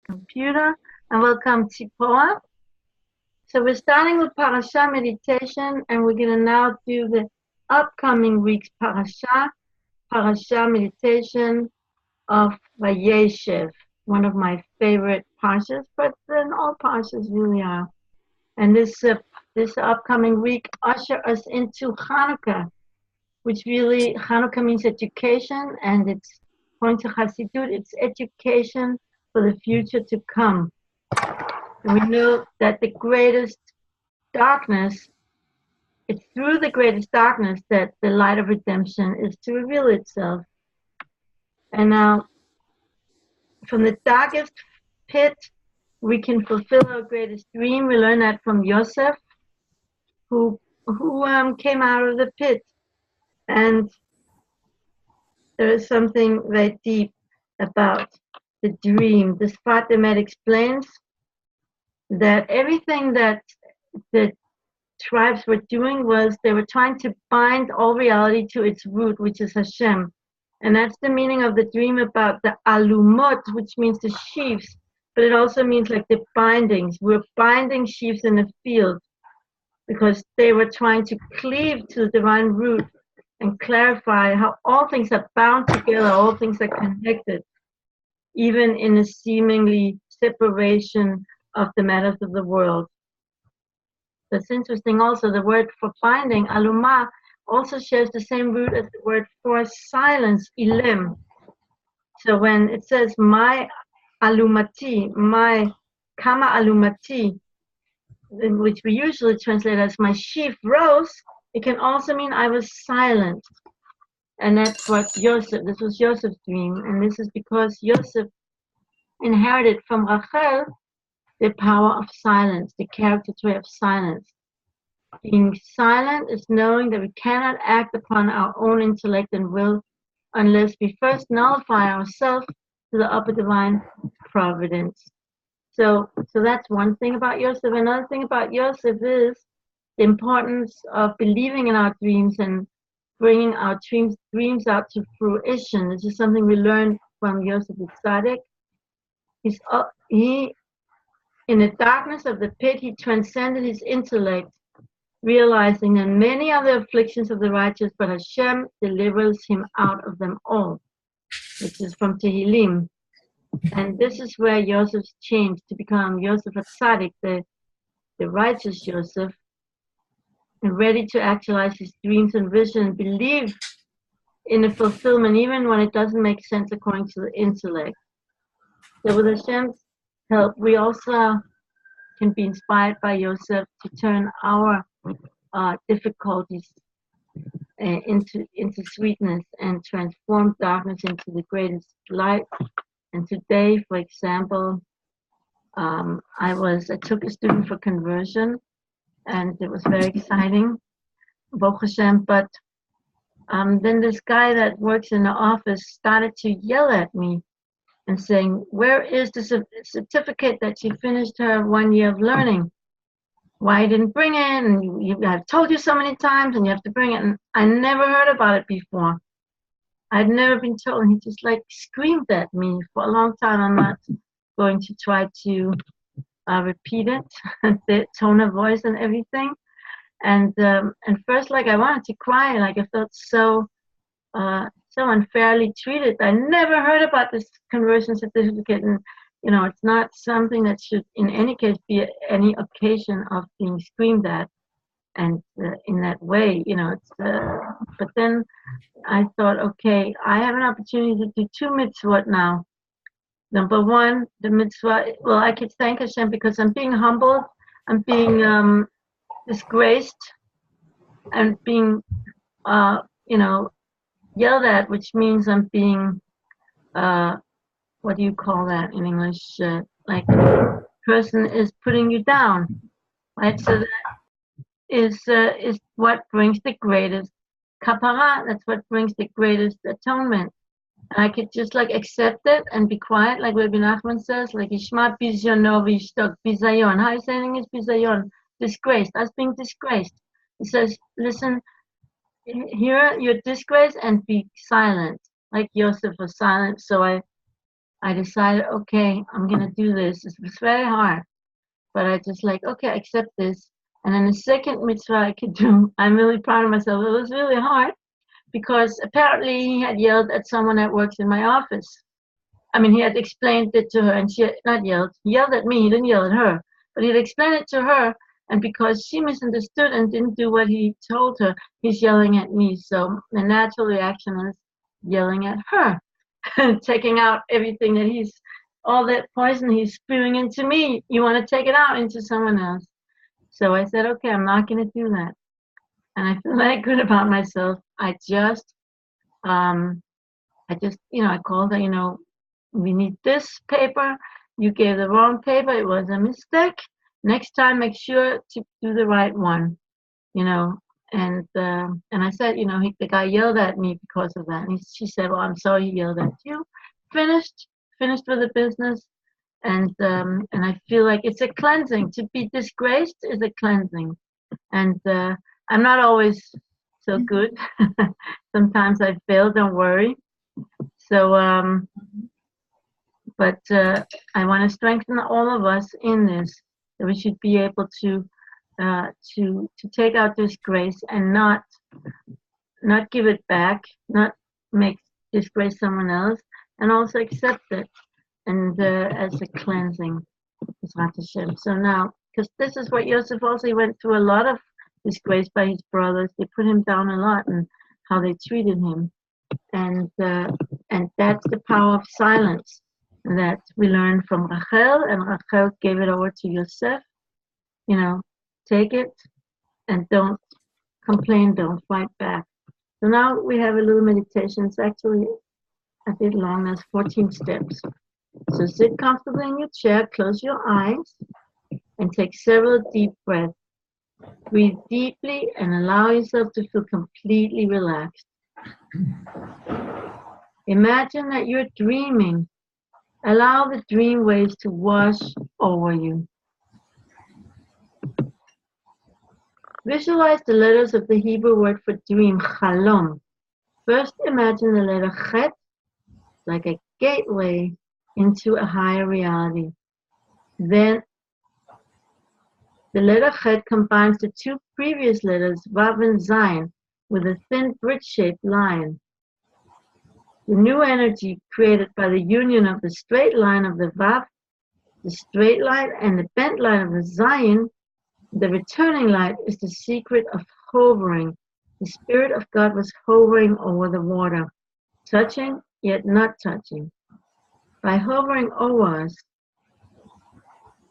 computer, and welcome Tzipora. So we're starting with Parasha Meditation, and we're going to now do the upcoming week's Parasha Meditation of Vayeshev, one of my favorite Parashas, but then all Parashas really are. And this upcoming week usher us into Hanukkah, which really, Hanukkah means education, and it's, according to Chassidut, it's education for the future to come. And we know that the greatest darkness, it's through the greatest darkness that the light of redemption is to reveal itself. And now, from the darkest pit, we can fulfill our greatest dream. We learn that from Yosef, who came out of the pit. And there is something very deep about the dream. The Sfat Emet explains that everything that the tribes were doing was they were trying to bind all reality to its root, which is Hashem. And that's the meaning of the dream about the alumot, which means the sheaves, but it also means like the bindings. We're binding sheaves in the field because they were trying to cleave to the divine root and clarify how all things are bound together, all things are connected, even in a seemingly separation of the matters of the world. That's interesting also, the word for binding, aluma, also shares the same root as the word for silence, ilem. So when it says my alumati, my kama alumati, which we usually translate as my sheaf rose, it can also mean I was silent. And that's what this was Yosef's dream. And this is because Yosef inherited from Rachel the power of silence, the character trait of silence. Being silent is knowing that we cannot act upon our own intellect and will unless we first nullify ourselves to the upper divine providence. So that's one thing about Yosef. Another thing about Yosef is the importance of believing in our dreams and bringing our dreams out to fruition. This is something we learned from Yosef Tzaddik. He, in the darkness of the pit, he transcended his intellect, realizing that many are the afflictions of the righteous, but Hashem delivers him out of them all, which is from Tehillim. And this is where Yosef's changed to become Yosef Tzaddik, the righteous Yosef, and ready to actualize his dreams and vision, believe in the fulfillment, even when it doesn't make sense according to the intellect. So with Hashem's help, we also can be inspired by Yosef to turn our difficulties into sweetness and transform darkness into the greatest light. And today, for example, I took a student for conversion, and it was very exciting, Baruch Hashem. But then this guy that works in the office started to yell at me and saying, "Where is the certificate that she finished her 1 year of learning? Why you didn't bring it? And I've told you so many times, and you have to bring it." And I never heard about it before. I'd never been told. And he just like screamed at me for a long time. I'm not going to try to repeat it, the tone of voice and everything. And first, like I wanted to cry, like I felt so unfairly treated. I never heard about this conversion certificate, and it's not something that should in any case be any occasion of being screamed at, and in that way, but then I thought, okay, I have an opportunity to do 2 mitzvot now. Number one, the mitzvah, well, I could thank Hashem because I'm being humbled, I'm being disgraced, and being yelled at, which means I'm being, what do you call that in English? Like a person is putting you down, right? So that is what brings the greatest kapara. That's what brings the greatest atonement. And I could just like accept it and be quiet, like Rabbi Nachman says, like Ishma bizyono v'ishtok bizayon. How are you saying is bizayon? Disgraced. I was being disgraced. He says, listen, here you're disgraced and be silent. Like Yosef was silent, so I decided, okay, I'm going to do this. It was very hard, but I just like, okay, I accept this. And then the second mitzvah I could do, I'm really proud of myself. It was really hard because apparently he had yelled at someone that works in my office. I mean, he had explained it to her, and she had not yelled. He yelled at me. He didn't yell at her, but he had explained it to her. And because she misunderstood and didn't do what he told her, he's yelling at me. So the natural reaction is yelling at her, taking out everything that all that poison he's spewing into me. You want to take it out into someone else. So I said, okay, I'm not going to do that. And I feel very good about myself. I called her, we need this paper. You gave the wrong paper. It was a mistake. Next time, make sure to do the right one, And I said, the guy yelled at me because of that. And she said, well, I'm sorry he yelled at you. Finished with the business. And I feel like it's a cleansing. To be disgraced is a cleansing. And I'm not always so good. Sometimes I fail, don't worry. So, but I want to strengthen all of us in this, that we should be able to take out this grace and not give it back, not make disgrace someone else, and also accept it, and as a cleansing. So now, because this is what Yosef also went through, a lot of disgrace by his brothers. They put him down a lot and how they treated him, and that's the power of silence that we learned from Rachel, and Rachel gave it over to Yosef. Take it and don't complain, don't fight back. So now we have a little meditation. It's actually a bit long. There's 14 steps. So sit comfortably in your chair, close your eyes, and take several deep breaths. Breathe deeply and allow yourself to feel completely relaxed. Imagine that you're dreaming. Allow the dream waves to wash over you. Visualize the letters of the Hebrew word for dream, chalom. First, imagine the letter chet like a gateway into a higher reality. Then, the letter chet combines the two previous letters, vav and zayin, with a thin bridge-shaped line. The new energy created by the union of the straight line of the vav, the straight line, and the bent line of the zayin, the returning light, is the secret of hovering. The Spirit of God was hovering over the water, touching yet not touching. By hovering over us,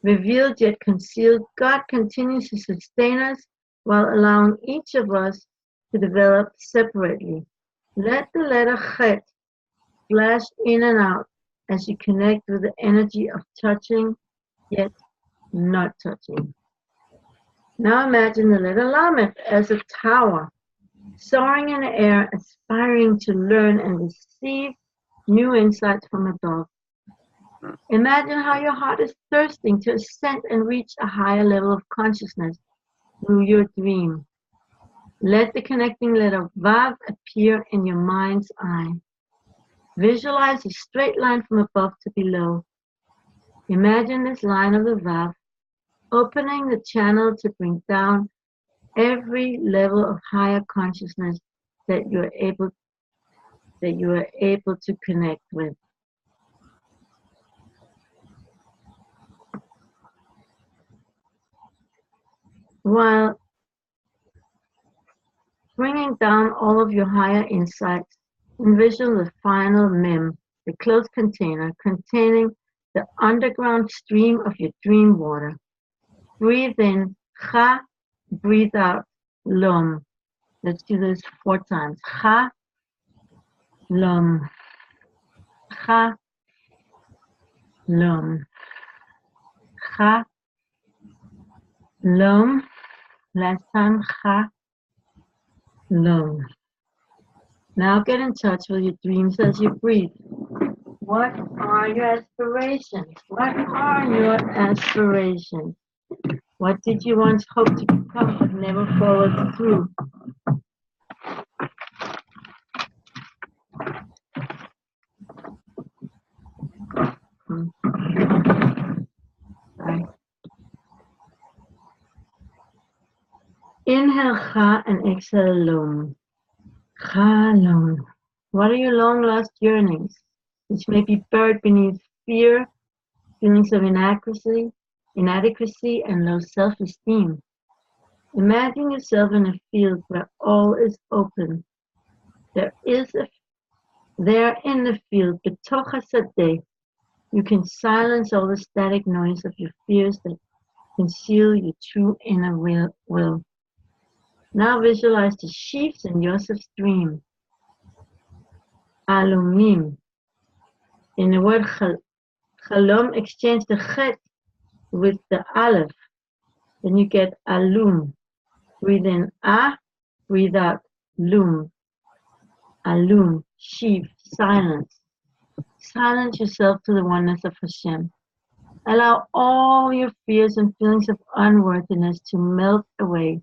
revealed yet concealed, God continues to sustain us while allowing each of us to develop separately. Let the letter chet flash in and out as you connect with the energy of touching yet not touching. Now imagine the letter lamed as a tower, soaring in the air, aspiring to learn and receive new insights from above. Imagine how your heart is thirsting to ascend and reach a higher level of consciousness through your dream. Let the connecting letter Vav appear in your mind's eye. Visualize a straight line from above to below. Imagine this line of the Vav opening the channel to bring down every level of higher consciousness that you are able to connect with. While bringing down all of your higher insights, envision the final mem, the closed container containing the underground stream of your dream water. Breathe in cha, breathe out lom. Let's do this 4 times. Cha, lom. Cha, lom. Cha, lom. Last time, cha, lom. Now get in touch with your dreams as you breathe. What are your aspirations? What are your aspirations? What did you once hope to become but never followed through? Inhale Cha and exhale Lom. Cha Lom. What are your long lost yearnings, which may be buried beneath fear, feelings of inadequacy, and low self-esteem? Imagine yourself in a field where all is open. There in the field, betoch hasadeh, you can silence all the static noise of your fears that conceal your true inner will. Now visualize the sheaves in Yosef's dream. Alumim. In the word chalom, exchange the chet with the aleph. Then you get alum. Breathe in ah, breathe out lum. Alum, sheaf, silence. Silence yourself to the oneness of Hashem. Allow all your fears and feelings of unworthiness to melt away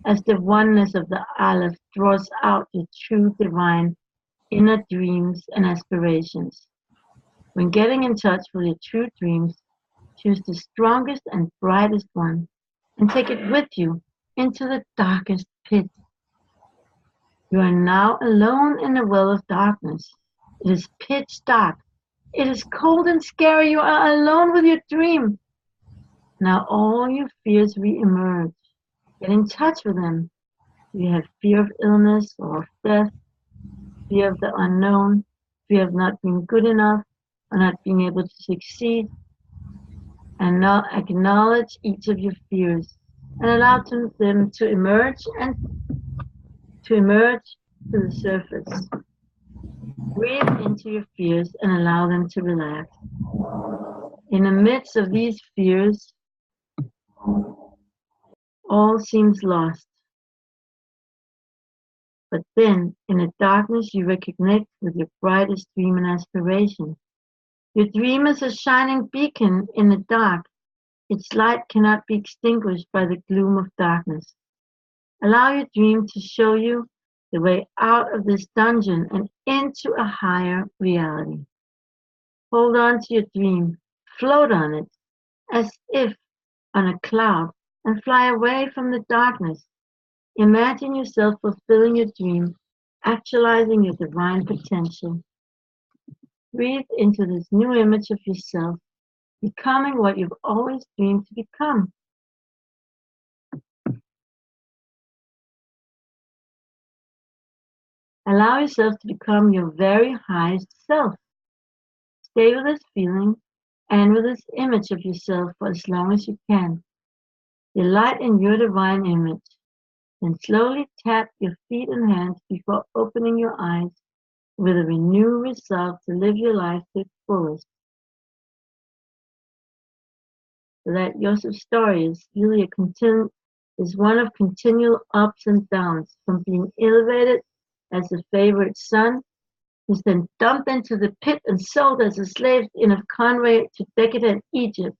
as the oneness of the Aleph draws out your true divine inner dreams and aspirations. When getting in touch with your true dreams, choose the strongest and brightest one and take it with you into the darkest pit. You are now alone in the well of darkness. It is pitch dark. It is cold and scary. You are alone with your dream. Now all your fears re-emerge. Get in touch with them. You have fear of illness or of death, fear of the unknown, fear of not being good enough or not being able to succeed. And now acknowledge each of your fears and allow them to emerge to the surface. Breathe into your fears and allow them to relax. In the midst of these fears, all seems lost. But then, in the darkness, you reconnect with your brightest dream and aspiration. Your dream is a shining beacon in the dark. Its light cannot be extinguished by the gloom of darkness. Allow your dream to show you the way out of this dungeon and into a higher reality. Hold on to your dream, float on it, as if on a cloud, and fly away from the darkness. Imagine yourself fulfilling your dream, actualizing your divine potential. Breathe into this new image of yourself, becoming what you've always dreamed to become. Allow yourself to become your very highest self. Stay with this feeling and with this image of yourself for as long as you can. Delight in your divine image. Then slowly tap your feet and hands before opening your eyes with a renewed resolve to live your life to its fullest. So that Yosef's story is really is one of continual ups and downs, from being elevated as the favorite son, who's then dumped into the pit and sold as a slave in a convey to decadent Egypt.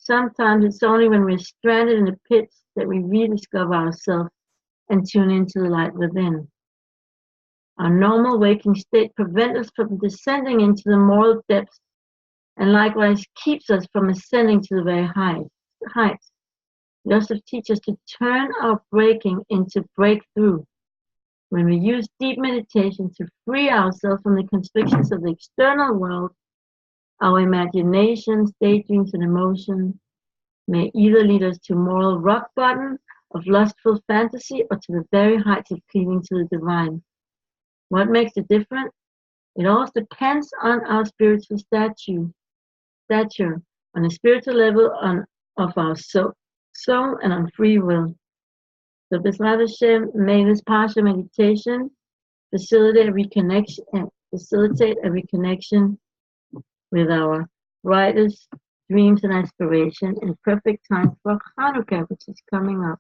Sometimes it's only when we're stranded in the pits that we rediscover ourselves and tune into the light within. Our normal waking state prevents us from descending into the moral depths and likewise keeps us from ascending to the very heights. Yosef teaches us to turn our breaking into breakthrough. When we use deep meditation to free ourselves from the constrictions of the external world, our imaginations, daydreams, and emotions may either lead us to moral rock bottom of lustful fantasy or to the very heights of cleaving to the divine. What makes it different? It all depends on our spiritual stature, on the spiritual level of our soul and on free will. So B'ezrat Hashem, may this Parasha meditation facilitate a reconnection with our brightest dreams and aspirations in perfect time for Hanukkah, which is coming up.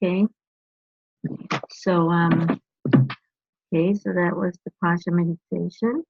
Okay. So that was the Parasha meditation.